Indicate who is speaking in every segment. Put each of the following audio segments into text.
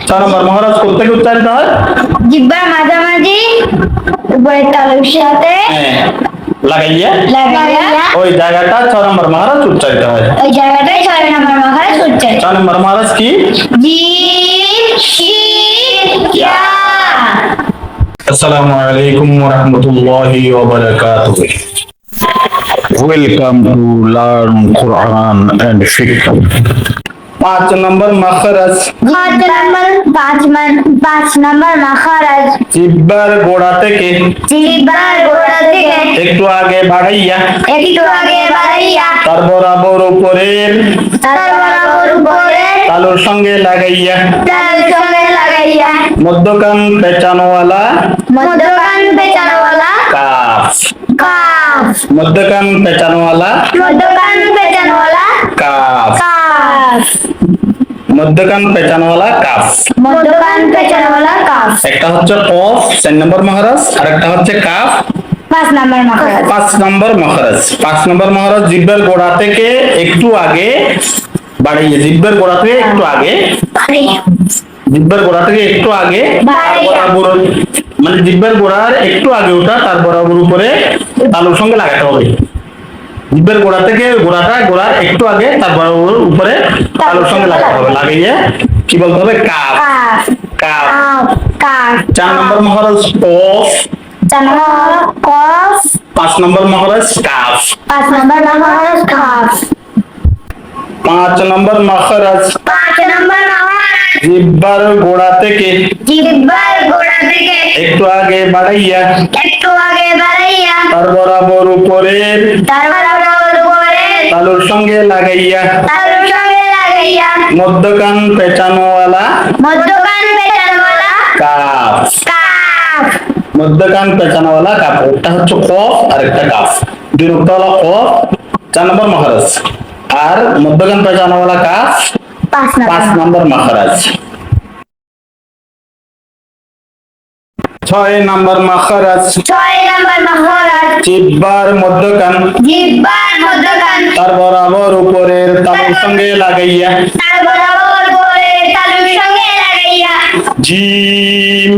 Speaker 1: ছয় নম্বর মহারাজ কোথেকে উচ্চারিত হয়?
Speaker 2: জিহ্বার মাঝামাঝি উপরের তালুর সাথে
Speaker 1: লাগাইয়া
Speaker 2: লাগাইয়া
Speaker 1: ওই জায়গাটা ছয় নম্বর মহারাজ উচ্চারিত হয়।
Speaker 2: ওই জায়গাটাই 6 নম্বর মহারাজ উচ্চারিত।
Speaker 1: ছয় নম্বর মহারাজ কি?
Speaker 2: জিম শিন ইয়া।
Speaker 1: আসসালামু আলাইকুম ওয়া রাহমাতুল্লাহি ওয়া বারাকাতুহু। Welcome to learn Quran and ফিকহ। 5 নম্বর মাখরাজ।
Speaker 2: 5 নম্বর মাখরাজ
Speaker 1: জিহ্বার গোড়া থেকে
Speaker 2: জিহ্বার গোড়া থেকে
Speaker 1: একটু আগে বাড়াইয়া
Speaker 2: তার বরাবর উপরের
Speaker 1: তালুর সঙ্গে লাগাইয়া মধ্যকান পেঁচানোওয়ালা কাফ। মধ্যকান পেঁচানোওয়ালা কাফ। মধ্যকান পেঁচানোওয়ালা কাফ। একটা হচ্ছে কফ 4 নম্বর মহারাজ, আর একটা হচ্ছে কাফ
Speaker 2: 5 নম্বর মাখরাজ।
Speaker 1: 5 নম্বর মহারাজ। 5 নম্বর মহারাজ জিহ্বার গোড়া থেকে একটু আগে বাড়িয়ে, জিহ্বার গোড়া থেকে একটু আগে, জিহ্বার গোড়া থেকে একটু আগে তার বরাবর, মানে জিহ্বার গোড়ার একটু আগে ওটা তার বরাবর উপরে তালুর সঙ্গে লাগাতে হবে। জিহ্বার গোড়া থেকে গোড়ার একটু আগে তার বরাবর উপরে তালুর সঙ্গে লাগাতে হবে। লাগিয়ে কি বলতে হবে? কাফ। কাফ। 4 নম্বর মহারাজ কফ। 5 নম্বর মহারাজ কাফ।
Speaker 2: 5 নম্বর মাখরাজ কাফ।
Speaker 1: 5 নম্বর মহারাজ জিহ্বার গোড়া থেকে একটু আগে বাড়াইয়া তার বরাবর উপরের তালুর সঙ্গে লাগাইয়া মধ্যকান পেঁচানোওয়ালা কাফ। মধ্যকান পেঁচানোওয়ালা কাফ। একটা হচ্ছে কফ আর একটা কাফ, দুই নুক্তাওয়ালা কফ 4 নম্বর মহারাজ, আর মধ্যকান পেঁচানোওয়ালা কাফ 5 নম্বর মহারাজ। 6 নম্বর মহারাজ জিহ্বার মধ্যকান তার বরাবর উপরের তালুর সঙ্গে লাগাইয়া জিম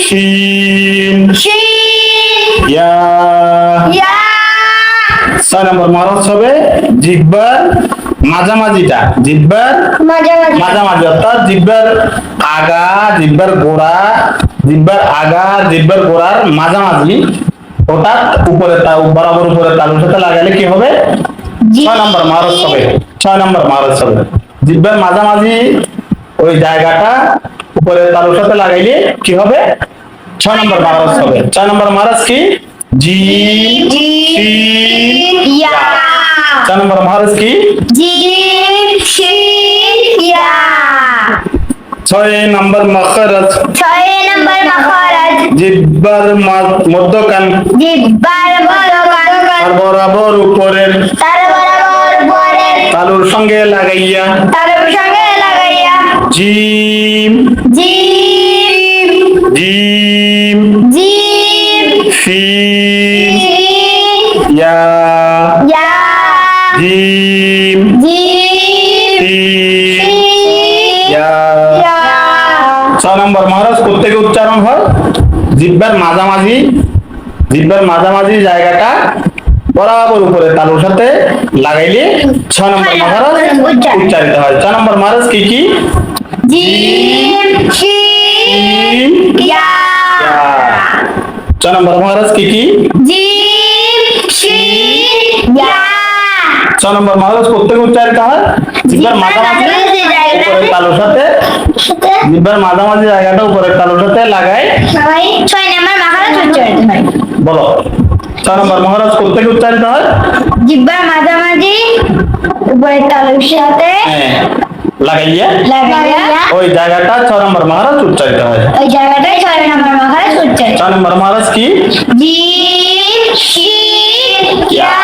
Speaker 1: শিন ইয়া। 6 নম্বর মহারাজ হবে জিহ্বার মাঝামাঝিটা, জিহ্বার মাঝামাঝি অর্থাৎ জিহ্বার আগা, জিহ্বার গোড়া, জিহ্বার আগা, জিহ্বার গোড়ার মাঝামাঝি ওটা উপরে বরাবর উপরে তালুর সাথে লাগালে কি হবে? 6 নম্বর মহারাজ হবে। 6 নম্বর মহারাজ হবে জিহ্বার মাঝামাঝি ওই জায়গাটা উপরে তালুর সাথে লাগাইলে কি হবে? 6 নম্বর মহারাজ হবে। 6 নম্বর মহারাজ কি? জিম শিন ইয়া। 4 নম্বর মহারাজ কি? 6 নম্বর মখরাজ জিহ্বার মধ্যকান তার বরাবর উপরের তালুর সঙ্গে লাগাইয়া জিম জিম শিন ইয়া। জিম শিন ইয়া। 6 নম্বর মহারাজ কোথেকে উচ্চারণ হয়? জিহ্বার মাঝামাঝি, জিহ্বার মাঝামাঝি জায়গাটা বরাবর উপরে তালুর সাথে লাগাইলে 6 নম্বর মহারাজ উচ্চারিত হয়। 6 নম্বর মহারাজ কি কি? জিম শিন ইয়া। 6 নম্বর মহারাজ কি কি? 6 নম্বর মহারাজ কোথেকে উচ্চারিত হয়? জিহ্বার মাঝামাঝি উপরে তালুর সাথে, জিহ্বার মাঝামাঝি জায়গাটা উপরে তালুর সাথে লাগাই
Speaker 2: 6 নম্বর মাখরাজ উচ্চারিত হয়।
Speaker 1: বলো 6 নম্বর মহারাজ কোথেকে উচ্চারিত হয়?
Speaker 2: জিহ্বার মাঝামাঝি উপরের তালুর সাথে
Speaker 1: লাগাইয়া ওই জায়গাটা 6 নম্বর মহারাজ উচ্চারিত হয়।
Speaker 2: ওই জায়গাটাই 6 নম্বর মাখরাজ উচ্চারিত।
Speaker 1: 6 নম্বর মহারাজ কি?
Speaker 2: জিম শিন ইয়া।